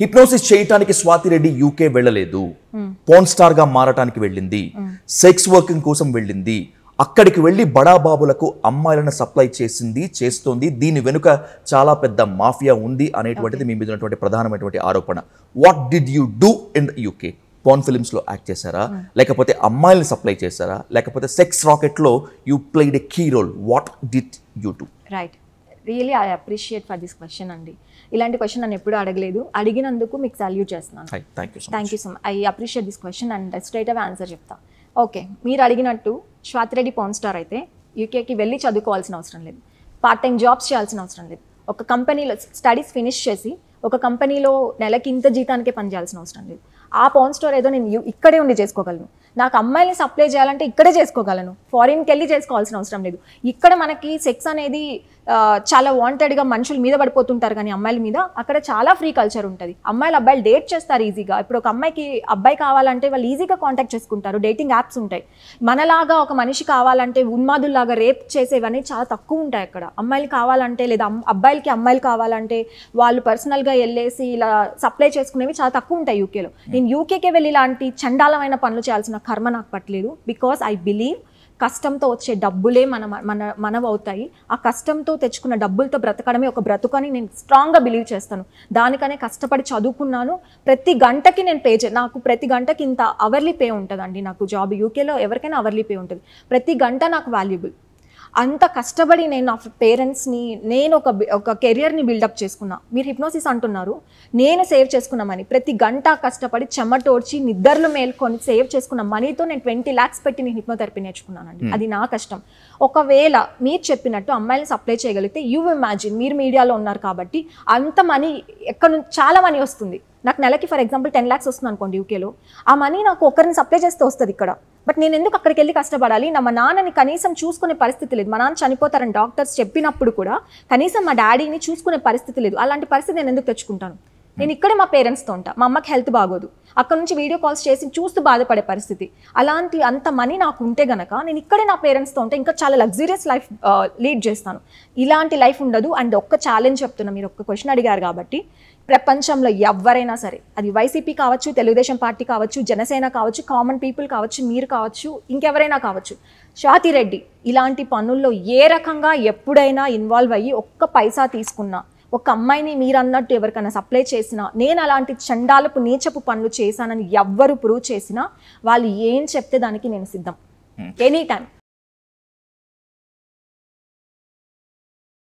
Hypnosis చేయటానికి Swathi Reddy UK వెళ్ళలేదు. Porn star గా మారటానికి వెళ్ళింది. సెక్స్ వర్కింగ్ కోసం వెళ్ళింది. అక్కడికి వెళ్ళి బడాబాబులకు అమ్మాయిలను సప్లై చేస్తోంది. దీని వెనుక చాలా పెద్ద మాఫియా ఉంది అనేటువంటిది మీ మీద ఉన్నటువంటి ప్రధానమైనటువంటి ఆరోపణ. What did you do in UK? Porn films లో యాక్ట్ చేశారా, లేకపోతే అమ్మాయిలను సప్లై చేశారా, లేకపోతే సెక్స్ రాకెట్ లో you played a key role? What did you do? Right, really I appreciate for this question అండి. ఇలాంటి క్వశ్చన్ నన్ను ఎప్పుడూ అడగలేదు. అడిగినందుకు మీకు సాల్యూట్ చేస్తున్నాను. Thank you so much. I appreciate this question and straight away answer చెప్తా. ఓకే, మీరు అడిగినట్టు స్వాతి రెడ్డి పోర్న్ స్టార్ అయితే యూకేకి వెళ్ళి చదువుకోవాల్సిన అవసరం లేదు, పార్ట్ టైం జాబ్స్ చేయాల్సిన అవసరం లేదు. ఒక కంపెనీలో స్టడీస్ ఫినిష్ చేసి ఒక కంపెనీలో నెలకి ఇంత జీతానికే పనిచేయాల్సిన అవసరం లేదు. ఆ పోర్న్ స్టార్ ఏదో నేను ఇక్కడే ఉండి చేసుకోగలను. నాకు అమ్మాయిని సప్లై చేయాలంటే ఇక్కడే చేసుకోగలను. ఫారిన్కి వెళ్ళి చేసుకోవాల్సిన అవసరం లేదు. ఇక్కడ మనకి సెక్స్ అనేది చాలా వాంటెడ్గా మనుషుల మీద పడిపోతుంటారు, కానీ అమ్మాయిల మీద అక్కడ చాలా ఫ్రీ కల్చర్ ఉంటుంది. అమ్మాయిలు అబ్బాయిలు డేట్ చేస్తారు ఈజీగా. ఇప్పుడు ఒక అమ్మాయికి అబ్బాయి కావాలంటే వాళ్ళు ఈజీగా కాంటాక్ట్ చేసుకుంటారు. డేటింగ్ యాప్స్ ఉంటాయి. మనలాగా ఒక మనిషి కావాలంటే ఉన్మాదుల్లాగా రేప్ చేసేవన్నీ చాలా తక్కువ ఉంటాయి అక్కడ. అమ్మాయిలు కావాలంటే లేదా అబ్బాయిలకి అమ్మాయిలు కావాలంటే వాళ్ళు పర్సనల్గా వెళ్ళేసి ఇలా సప్లై చేసుకునేవి చాలా తక్కువ ఉంటాయి యూకేలో. నేను యూకేకే వెళ్ళి ఇలాంటి చండాలమైన పనులు చేయాల్సిన కర్మ నాకు పట్టలేదు. బికాస్ ఐ బిలీవ్ కష్టంతో వచ్చే డబ్బులే మనవవుతాయి. ఆ కష్టంతో తెచ్చుకున్న డబ్బులతో బ్రతకడమే ఒక బ్రతుకని నేను స్ట్రాంగ్గా బిలీవ్ చేస్తాను. దానికనే కష్టపడి చదువుకున్నాను. ప్రతి గంటకి నేను నాకు ప్రతి గంటకి ఇంత అవర్లీ పే ఉంటుందండి. నాకు జాబ్ యూకేలో ఎవరికైనా అవర్లీ పే ఉంటుంది. ప్రతి గంట నాకు వాల్యుబుల్. అంత కష్టపడి నేను నా పేరెంట్స్ని నేను ఒక కెరియర్ని బిల్డప్ చేసుకున్నా. మీరు హిప్నోసిస్ అంటున్నారు, నేను సేవ్ చేసుకున్న మనీ ప్రతి గంట కష్టపడి చెమటోడ్చి నిద్రలు మేల్కొని సేవ్ చేసుకున్న మనీతో నేను 20 lakhs పెట్టి నేను హిప్నోథెరపీ నేర్చుకున్నానండి. అది నా కష్టం. ఒకవేళ మీరు చెప్పినట్టు అమ్మాయిని సప్లై చేయగలిగితే యూ ఇమాజిన్, మీరు మీడియాలో ఉన్నారు కాబట్టి అంత మనీ ఎక్కడ నుంచి చాలా మనీ వస్తుంది. నాకు నెలకి ఫర్ ఎగ్జాంపుల్ 10 lakhs వస్తుంది అనుకోండి యూకేలో. ఆ మనీ నాకు ఒకరిని సప్లై చేస్తే వస్తుంది ఇక్కడ. బట్ నేను ఎందుకు అక్కడికి వెళ్ళి కష్టపడాలి? మా నాన్నని కనీసం చూసుకునే పరిస్థితి లేదు. మా నాన్న చనిపోతారని డాక్టర్స్ చెప్పినప్పుడు కూడా కనీసం మా డాడీని చూసుకునే పరిస్థితి లేదు. అలాంటి పరిస్థితి నేను ఎందుకు తెచ్చుకుంటాను? నేను ఇక్కడే మా పేరెంట్స్తో ఉంటా. మా అమ్మకి హెల్త్ బాగోదు, అక్కడ నుంచి వీడియో కాల్స్ చేసి చూస్తూ బాధపడే పరిస్థితి. అలాంటి అంత మనీ నాకు ఉంటే గనక నేను ఇక్కడే నా పేరెంట్స్తో ఉంటే ఇంకా చాలా లగ్జరియస్ లైఫ్ లీడ్ చేస్తాను. ఇలాంటి లైఫ్ ఉండదు. అండ్ ఒక్క ఛాలెంజ్ చెప్తున్నా, మీరు ఒక్క క్వశ్చన్ అడిగారు కాబట్టి, ప్రపంచంలో ఎవరైనా సరే, అది వైసీపీ కావచ్చు, తెలుగుదేశం పార్టీ కావచ్చు, జనసేన కావచ్చు, కామన్ పీపుల్ కావచ్చు, మీరు కావచ్చు, ఇంకెవరైనా కావచ్చు, స్వాతి రెడ్డి ఇలాంటి పనుల్లో ఏ రకంగా ఎప్పుడైనా ఇన్వాల్వ్ అయ్యి ఒక్క పైసా తీసుకున్నా, ఒక అమ్మాయిని మీరు అన్నట్టు ఎవరికైనా సప్లై చేసినా, నేను అలాంటి చండాలపు నీచపు పనులు చేశానని ఎవ్వరు ప్రూవ్ చేసినా వాళ్ళు ఏం చెప్తే దానికి నేను సిద్ధం. Any time.